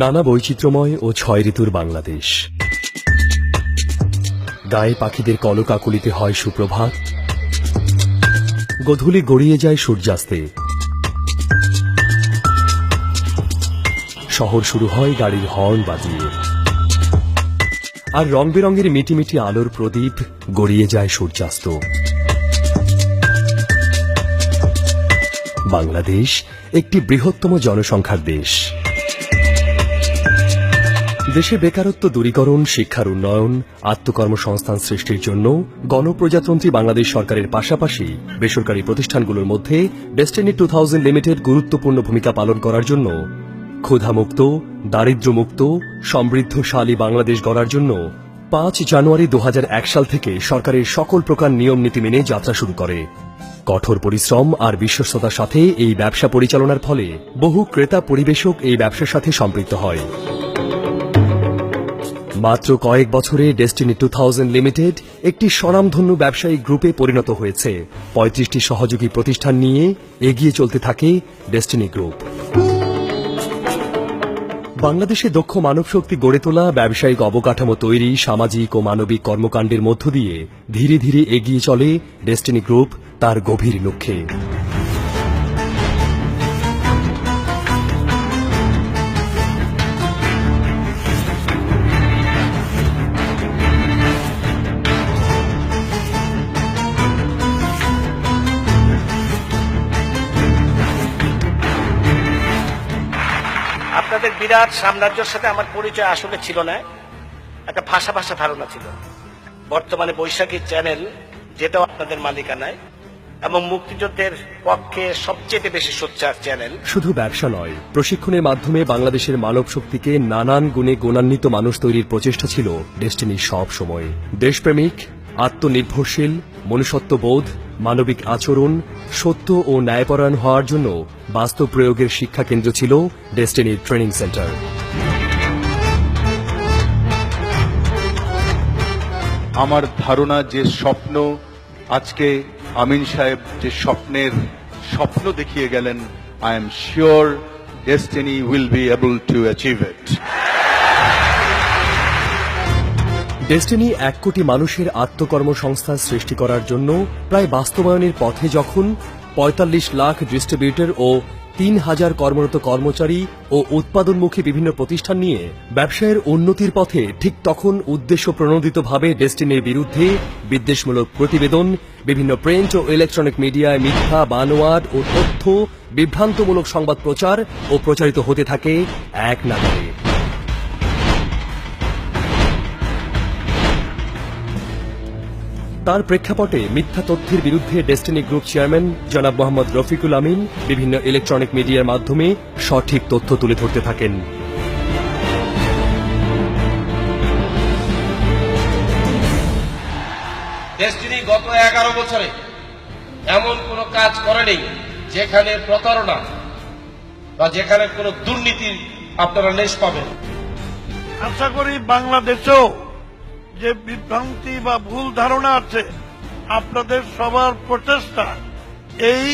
নানা বৈচিত্র্যময় ও ৬ ঋতুর বাংলাদেশ। গায়ে পাখিদের কলকাকলিতে হয় সুপ্রভাত, গোধূলি গড়িয়ে যায় সূর্যাস্তে, শহর শুরু হয় গাড়ির হর্ন বাজিয়ে, আর রং বেরঙের মিটিমিটি আলোর প্রদীপ গড়িয়ে যায় সূর্যাস্ত। বাংলাদেশ একটি বৃহত্তম জনসংখ্যার দেশ। দেশে বেকারত্ব দূরীকরণ, শিক্ষার উন্নয়ন, আত্মকর্মসংস্থান সৃষ্টির জন্য গণপ্রজাতন্ত্রী বাংলাদেশ সরকারের পাশাপাশি বেসরকারি প্রতিষ্ঠানগুলোর মধ্যে ডেস্টিনি 2000 লিমিটেড গুরুত্বপূর্ণ ভূমিকা পালন করার জন্য ক্ষুধামুক্ত, দারিদ্র্যমুক্ত, সমৃদ্ধশালী বাংলাদেশ গড়ার জন্য 5 জানুয়ারি 2001 সাল থেকে সরকারের সকল প্রকার নিয়ম নীতি মেনে যাত্রা শুরু করে। কঠোর পরিশ্রম আর বিশ্বস্ততার সাথে এই ব্যবসা পরিচালনার ফলে বহু ক্রেতা পরিবেশক এই ব্যবসার সাথে সম্পৃক্ত হয়। মাত্র কয়েক বছরে ডেস্টিনি 2000 লিমিটেড একটি স্বনামধন্য ব্যবসায়িক গ্রুপে পরিণত হয়েছে। 35টি সহযোগী প্রতিষ্ঠান নিয়ে এগিয়ে চলতে থাকে ডেস্টিনি গ্রুপ। বাংলাদেশে দক্ষ মানবশক্তি গড়ে তোলা, ব্যবসায়িক অবকাঠামো তৈরি, সামাজিক ও মানবিক কর্মকাণ্ডের মধ্য দিয়ে ধীরে ধীরে এগিয়ে চলে ডেস্টিনি গ্রুপ তার গভীর লক্ষ্যে। আপনাদের বিরাট সাম্রাজ্যের সাথে আমার পরিচয় আসলে ছিল না, একটা ভাষা ধারণা ছিল। বর্তমানে বৈশাখী চ্যানেল, যেটাও আপনাদের মালিকানায় এবং মুক্তিযুদ্ধের পক্ষে সবচেয়ে বেশি সোচ্চার চ্যানেল। শুধু ব্যবসা নয়, প্রশিক্ষণের মাধ্যমে বাংলাদেশের মানব শক্তিকে নানান গুণে গুণান্বিত মানুষ তৈরির প্রচেষ্টা ছিল ডেস্টিনির সব সময়। দেশপ্রেমিক, আত্মনির্ভরশীল, মনুষ্যত্ববোধ, মানবিক আচরণ, সত্য ও ন্যায়পরায়ণ হওয়ার জন্য বাস্তব প্রয়োগের শিক্ষা কেন্দ্র ছিল ডেস্টিনির ট্রেনিং সেন্টার। আমার ধারণা যে স্বপ্ন আজকে আমিন সাহেব যে স্বপ্ন দেখিয়ে গেলেন, I am sure destiny will be able to achieve it. Destiny 1 কোটি মানুষের আত্মকর্মসংস্থান সৃষ্টি করার জন্য প্রায় বাস্তবায়নের পথে যখন 45 লাখ ডিস্ট্রিবিউটর ও 3000 কর্মরত কর্মচারী ও উৎপাদনমুখী বিভিন্ন প্রতিষ্ঠান নিয়ে ব্যবসায়ের উন্নতির পথে, ঠিক তখন উদ্দেশ্য প্রণোদিতভাবে ডেস্টিনির বিরুদ্ধে বিদ্বেষমূলক প্রতিবেদন বিভিন্ন প্রিন্ট ও ইলেকট্রনিক মিডিয়ায় মিথ্যা, বানোয়াট ও তথ্য বিভ্রান্তমূলক সংবাদ প্রচার ও প্রচারিত হতে থাকে এক নাগাড়ে। তার প্রেক্ষাপটে মিথ্যা তথ্যের বিরুদ্ধে ডেস্টিনি গ্রুপ চেয়ারম্যান জনাব মোহাম্মদ রফিকুল আমিন বিভিন্ন ইলেকট্রনিক মিডিয়ার মাধ্যমে সঠিক তথ্য তুলে ধরতে থাকেন। ডেস্টিনি গত 11 বছরে এমন কোন কাজ করেনি যেখানে প্রতারণা বা যেখানে কোন দুর্নীতির আপনারা লেশ পাবেন। আশা করি বাংলাদেশেও যে বিভ্রান্তি বা ভুল ধারণা আছে, আপনাদের সবার প্রচেষ্টা এই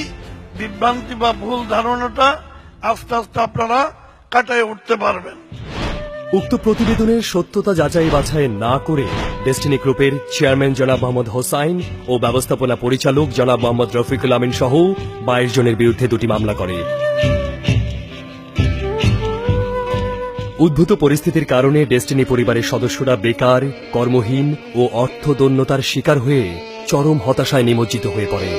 বিভ্রান্তি বা ভুল ধারণাটা আস্তে আস্তে আপনারা কাটায় উঠতে পারবেন। উক্ত প্রতিবেদনের সত্যতা যাচাই বাছাই না করে ডেস্টিনি গ্রুপের চেয়ারম্যান জনাব মোহাম্মদ হোসাইন ও ব্যবস্থাপনা পরিচালক জনাব মোহাম্মদ রফিকুল আমিন সহ 22 জনের বিরুদ্ধে 2টি মামলা করে। উদ্ভূত পরিস্থিতির কারণে ডেস্টিনি পরিবারের সদস্যরা বেকার, কর্মহীন ও অর্থদৈন্যতার শিকার হয়ে চরম হতাশায় নিমজ্জিত হয়ে পড়ে।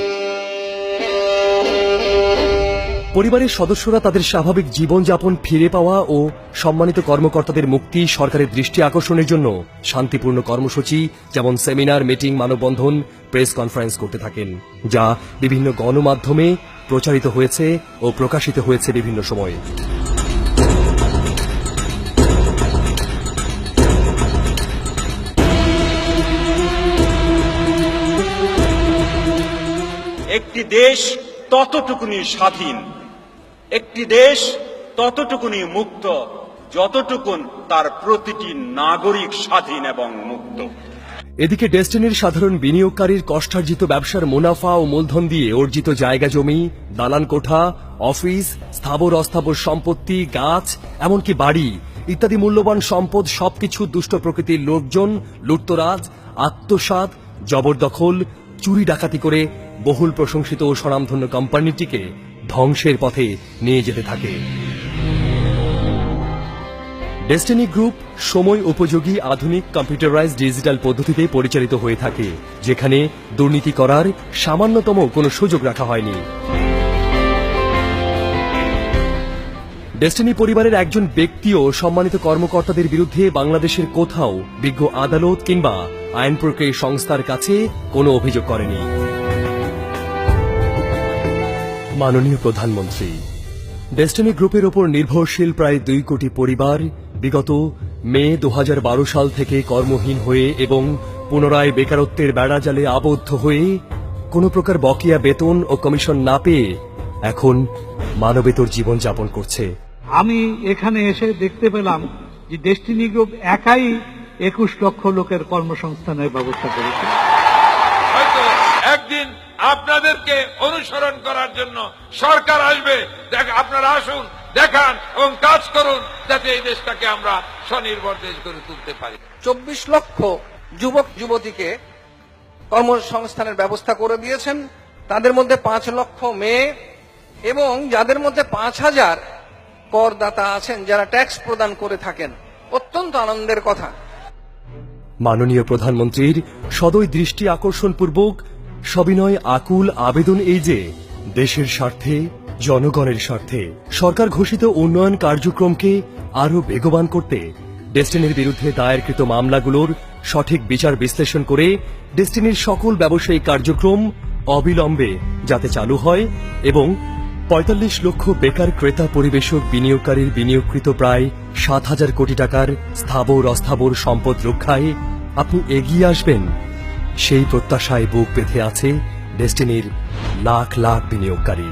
পরিবারের সদস্যরা তাদের স্বাভাবিক জীবনযাপন ফিরে পাওয়া ও সম্মানিত কর্মকর্তাদের মুক্তি, সরকারের দৃষ্টি আকর্ষণের জন্য শান্তিপূর্ণ কর্মসূচি যেমন সেমিনার, মিটিং, মানববন্ধন, প্রেস কনফারেন্স করতে থাকেন, যা বিভিন্ন গণমাধ্যমে প্রচারিত হয়েছে ও প্রকাশিত হয়েছে বিভিন্ন সময়ে। একটি দেশ ততটুকুনি স্বাধীন, একটি দেশ ততটুকুনি মুক্ত যতটুকুন তার প্রতিটি নাগরিক স্বাধীন এবং মুক্ত। এদিকে ডেস্টিনির সাধারণ বিনিয়োগকারীর কষ্টার্জিত ব্যবসার মুনাফা ও মূলধন দিয়ে অর্জিত জায়গা জমি, দালান কোঠা, অফিস, স্থাবর অস্থাবর সম্পত্তি, গাছ, এমনকি বাড়ি ইত্যাদি মূল্যবান সম্পদ সবকিছু দুষ্ট প্রকৃতির লোকজন লুটতরাজ, আত্মসাৎ, জবরদখল, চুরি ডাকাতি করে বহুল প্রশংসিত ও স্বনামধন্য কোম্পানিটিকে ধ্বংসের পথে নিয়ে যেতে থাকে। ডেস্টিনি গ্রুপ সময় উপযোগী আধুনিক কম্পিউটারাইজড ডিজিটাল পদ্ধতিতে পরিচালিত হয়ে থাকে, যেখানে দুর্নীতি করার সামান্যতম কোনো সুযোগ রাখা হয়নি। ডেস্টিনি পরিবারের একজন ব্যক্তিও সম্মানিত কর্মকর্তাদের বিরুদ্ধে বাংলাদেশের কোথাও বিজ্ঞ আদালত কিংবা আইন প্রক্রিয়া সংস্থার কাছে কোনো অভিযোগ করেনি। মাননীয় প্রধানমন্ত্রী, ডেস্টিনি গ্রুপের ওপর নির্ভরশীল প্রায় 2 কোটি পরিবার বিগত মে 2012 সাল থেকে কর্মহীন হয়ে এবং পুনরায় বেকারত্বের বেড়াজালে আবদ্ধ হয়ে কোনো প্রকার বকেয়া বেতন ও কমিশন না পেয়ে এখন মানবেতর জীবন যাপন করছে। আমি এখানে এসে দেখতে পেলাম যে ডেস্টিনি গ্রুপ একাই 21 লক্ষ লোকের কর্মসংস্থানের ব্যবস্থা করেছে। হয়তো একদিন আপনাদেরকে অনুসরণ করার জন্য সরকার আসবে, আপনারা আসুন, দেখান এবং কাজ করুন, যাতে এই দেশটাকে আমরা স্বনির্ভর দেশ গড়ে তুলতে পারি। 24 লক্ষ যুবক যুবতীকে কর্মসংস্থানের ব্যবস্থা করে দিয়েছেন, তাদের মধ্যে 5 লক্ষ মেয়ে এবং যাদের মধ্যে 5000 করদাতা আছেন যারা ট্যাক্স প্রদান করে থাকেন। অত্যন্ত আনন্দের কথা। মাননীয় প্রধানমন্ত্রীর সদয় দৃষ্টি আকর্ষণপূর্বক সবিনয় আকুল আবেদন এই যে দেশের স্বার্থে, জনগণের স্বার্থে সরকার ঘোষিত উন্নয়ন কার্যক্রমকে আরও বেগবান করতে ডেস্টিনির বিরুদ্ধে দায়েরকৃত মামলাগুলোর সঠিক বিচার বিশ্লেষণ করে ডেস্টিনির সকল ব্যবসায়িক কার্যক্রম অবিলম্বে যাতে চালু হয় এবং 45 লক্ষ বেকার ক্রেতা পরিবেশক বিনিয়োগকারীর বিনিয়োগকৃত প্রায় 7,000 কোটি টাকার স্থাবর অস্থাবর সম্পদ রক্ষায় আপনি এগিয়ে আসবেন, সেই প্রত্যাশায় বুক বেঁধে আছে ডেস্টিনির লাখ লাখ বিনিয়োগকারী।